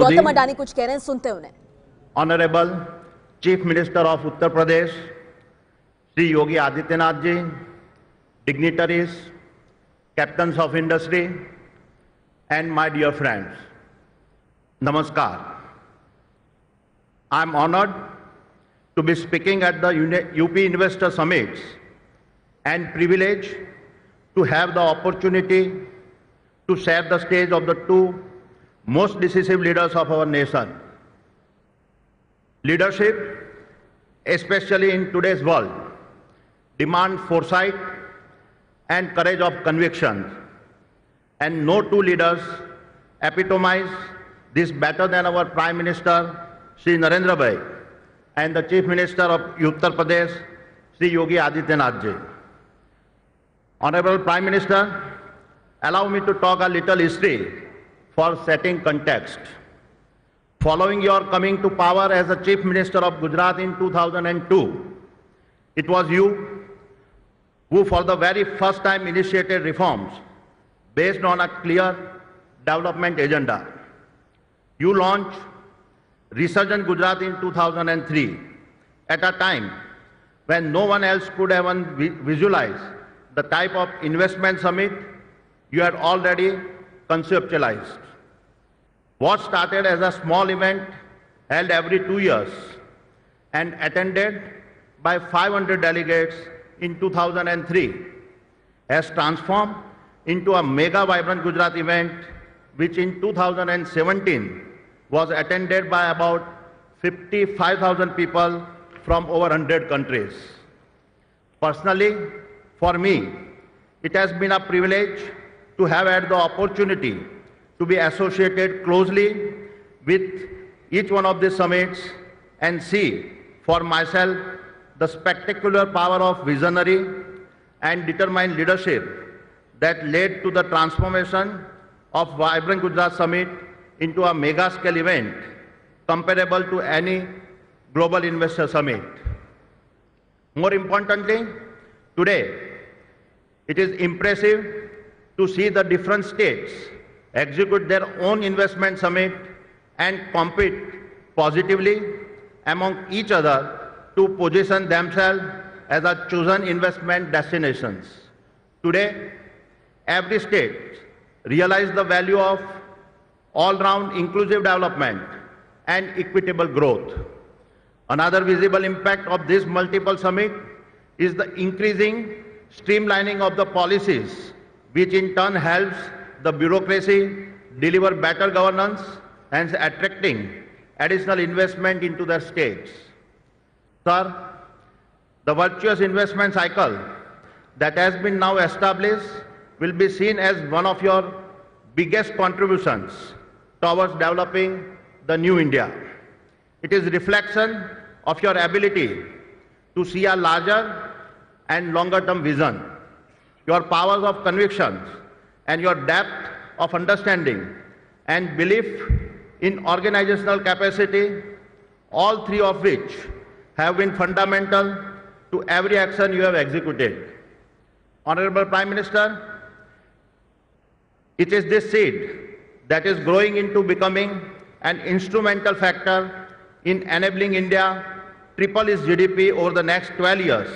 गौतम अडानी कुछ कह रहे हैं, सुनते हैं उन्हें। Honorable Chief Minister of Uttar Pradesh, Shri Yogi Adityanath ji, dignitaries, captains of industry, and my dear friends, Namaskar. I am honored to be speaking at the UP Investor Summits and privileged to have the opportunity to share the stage of the two most decisive leaders of our nation. Leadership, especially in today's world, demands foresight and courage of conviction, and no two leaders epitomize this better than our Prime Minister, Shri Narendra Bhai, and the Chief Minister of Uttar Pradesh, Shri Yogi Adityanath ji. Honorable Prime Minister, allow me to talk a little history for setting context. Following your coming to power as the Chief Minister of Gujarat in 2002, it was you who for the very first time initiated reforms based on a clear development agenda. You launched Resurgent Gujarat in 2003 at a time when no one else could even visualize the type of investment summit you had already conceptualized. What started as a small event held every 2 years and attended by 500 delegates in 2003 has transformed into a mega vibrant Gujarat event which in 2017 was attended by about 55,000 people from over 100 countries. Personally, for me, it has been a privilege to have had the opportunity to be associated closely with each one of these summits and see for myself the spectacular power of visionary and determined leadership that led to the transformation of Vibrant Gujarat Summit into a mega-scale event comparable to any global investor summit. More importantly, today, it is impressive to see the different states execute their own investment summit and compete positively among each other to position themselves as a chosen investment destinations. Today, every state realizes the value of all-round inclusive development and equitable growth. Another visible impact of this multiple summit is the increasing streamlining of the policies, which in turn helps the bureaucracy deliver better governance and attracting additional investment into their states. Sir, the virtuous investment cycle that has been now established will be seen as one of your biggest contributions towards developing the new India. It is a reflection of your ability to see a larger and longer-term vision, your powers of conviction, and your depth of understanding and belief in organizational capacity, all three of which have been fundamental to every action you have executed. Honorable Prime Minister, it is this seed that is growing into becoming an instrumental factor in enabling India triple its GDP over the next 12 years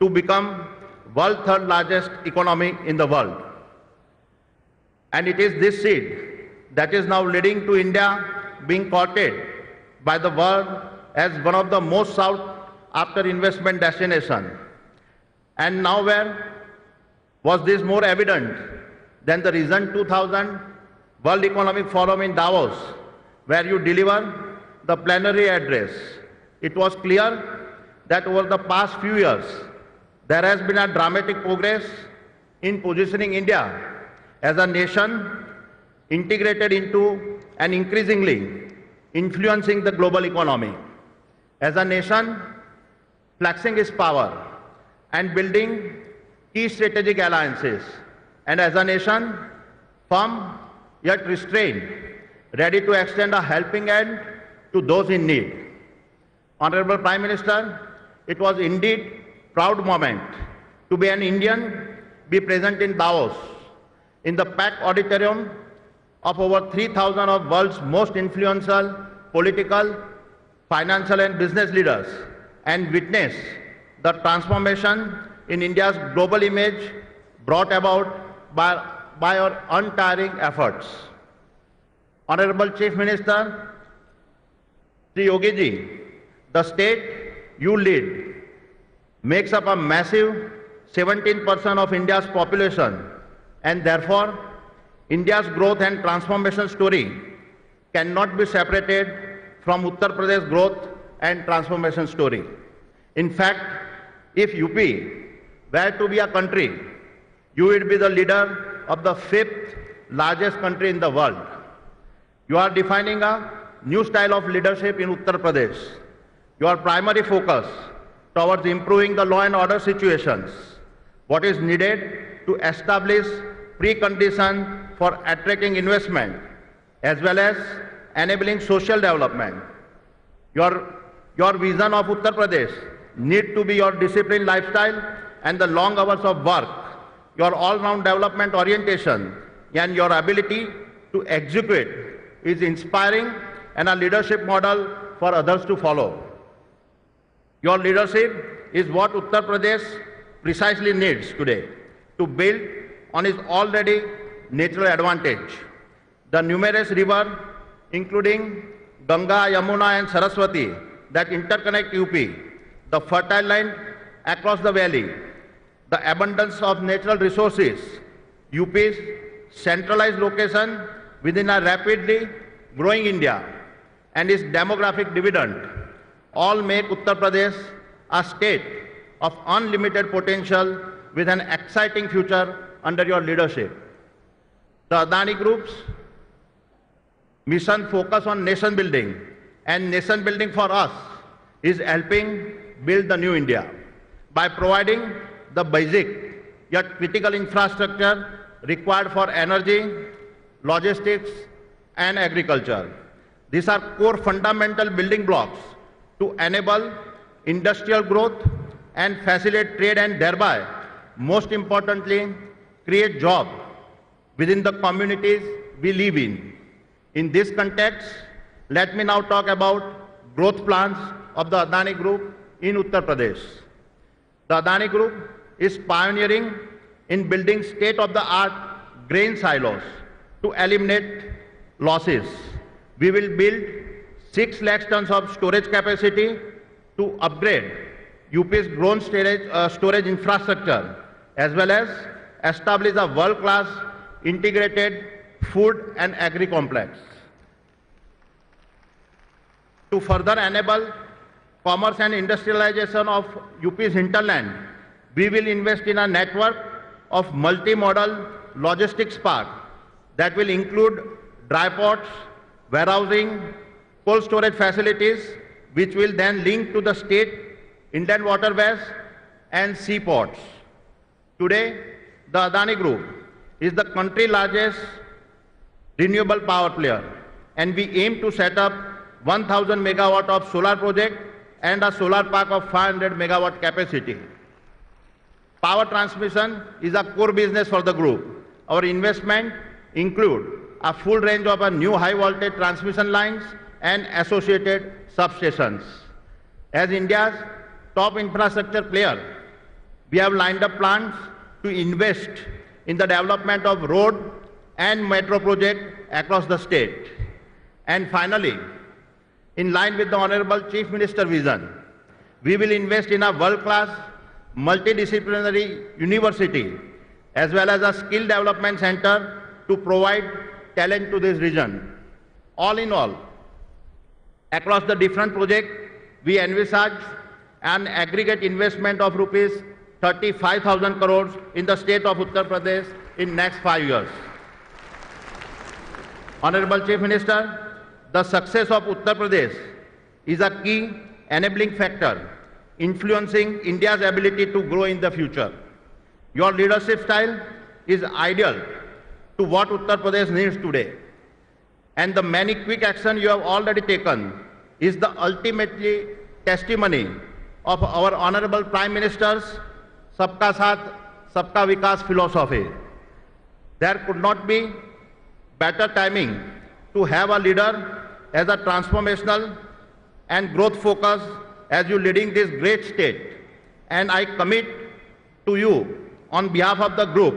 to become world's third largest economy in the world. And it is this seed that is now leading to India being courted by the world as one of the most sought after investment destinations. And nowhere was this more evident than the recent 2000 World Economic Forum in Davos, where you deliver the plenary address. It was clear that over the past few years, there has been a dramatic progress in positioning India as a nation integrated into and increasingly influencing the global economy. As a nation, flexing its power and building key strategic alliances, and as a nation, firm yet restrained, ready to extend a helping hand to those in need. Honorable Prime Minister, it was indeed a proud moment to be an Indian, be present in Davos, in the packed auditorium of over 3,000 of world's most influential political, financial and business leaders and witness the transformation in India's global image brought about by our untiring efforts. Honorable Chief Minister, Sri Yogi ji, the state you lead makes up a massive 17% of India's population, and therefore India's growth and transformation story cannot be separated from Uttar Pradesh's growth and transformation story. In fact, if UP were to be a country, you would be the leader of the 5th largest country in the world. You are defining a new style of leadership in Uttar Pradesh. Your primary focus towards improving the law and order situations, what is needed to establish preconditions for attracting investment as well as enabling social development. Your vision of Uttar Pradesh need to be your disciplined lifestyle and the long hours of work, your all-round development orientation and your ability to execute is inspiring and a leadership model for others to follow. Your leadership is what Uttar Pradesh precisely needs today to build on its already natural advantage. The numerous rivers, including Ganga, Yamuna and Saraswati, that interconnect UP, the fertile land across the valley, the abundance of natural resources, UP's centralized location within a rapidly growing India, and its demographic dividend all make Uttar Pradesh a state of unlimited potential with an exciting future under your leadership. The Adani Group's mission focus on nation building, and nation building for us is helping build the new India by providing the basic yet critical infrastructure required for energy, logistics and agriculture. These are core fundamental building blocks to enable industrial growth and facilitate trade and thereby, most importantly, create jobs within the communities we live in. In this context, let me now talk about growth plans of the Adani Group in Uttar Pradesh. The Adani Group is pioneering in building state-of-the-art grain silos to eliminate losses. We will build 6 lakh tons of storage capacity to upgrade UP's grown storage infrastructure, as well as establish a world-class integrated food and agri complex. To further enable commerce and industrialization of UP's hinterland, we will invest in a network of multi-modal logistics park that will include dry ports, warehousing, cold storage facilities, which will then link to the state inland waterways and seaports. Today, the Adani Group is the country's largest renewable power player, and we aim to set up 1,000 megawatt of solar project and a solar park of 500 megawatt capacity. Power transmission is a core business for the group. Our investment include a full range of new high voltage transmission lines and associated substations. As India's top infrastructure player, we have lined up plans to invest in the development of road and metro projects across the state. And finally, in line with the Honorable Chief Minister's vision, we will invest in a world-class multidisciplinary university as well as a skill development center to provide talent to this region. All in all, across the different projects, we envisage an aggregate investment of rupees 35,000 crores in the state of Uttar Pradesh in next 5 years. Honorable Chief Minister, the success of Uttar Pradesh is a key enabling factor influencing India's ability to grow in the future. Your leadership style is ideal to what Uttar Pradesh needs today. And the many quick actions you have already taken is the ultimately testimony of our Honorable Prime Minister's Sabka Saath, Sabka Vikas philosophy. There could not be better timing to have a leader as a transformational and growth focus as you leading this great state. And I commit to you on behalf of the group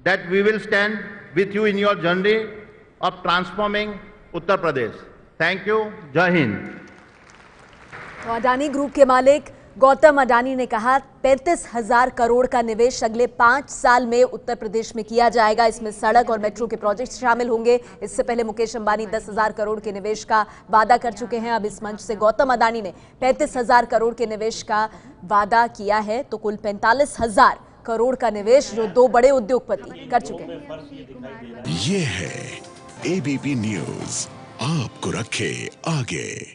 that we will stand with you in your journey of transforming Uttar Pradesh. Thank you. Jai Hind. तो Adani group के मालिक गौतम अडानी ने कहा 35,000 करोड़ का निवेश अगले 5 साल में उत्तर प्रदेश में किया जाएगा। इसमें सड़क और मेट्रो के प्रोजेक्ट शामिल होंगे। इससे पहले मुकेश अंबानी 10,000 करोड़ के निवेश का वादा कर चुके हैं। अब इस मंच से गौतम अडानी ने 35,000 करोड़ के निवेश का वादा किया है, तो कुल 45,000 करोड़ का निवेश जो 2 बड़े उद्योगपति कर चुके हैं। ये है एबीपी न्यूज, आपको रखे आगे।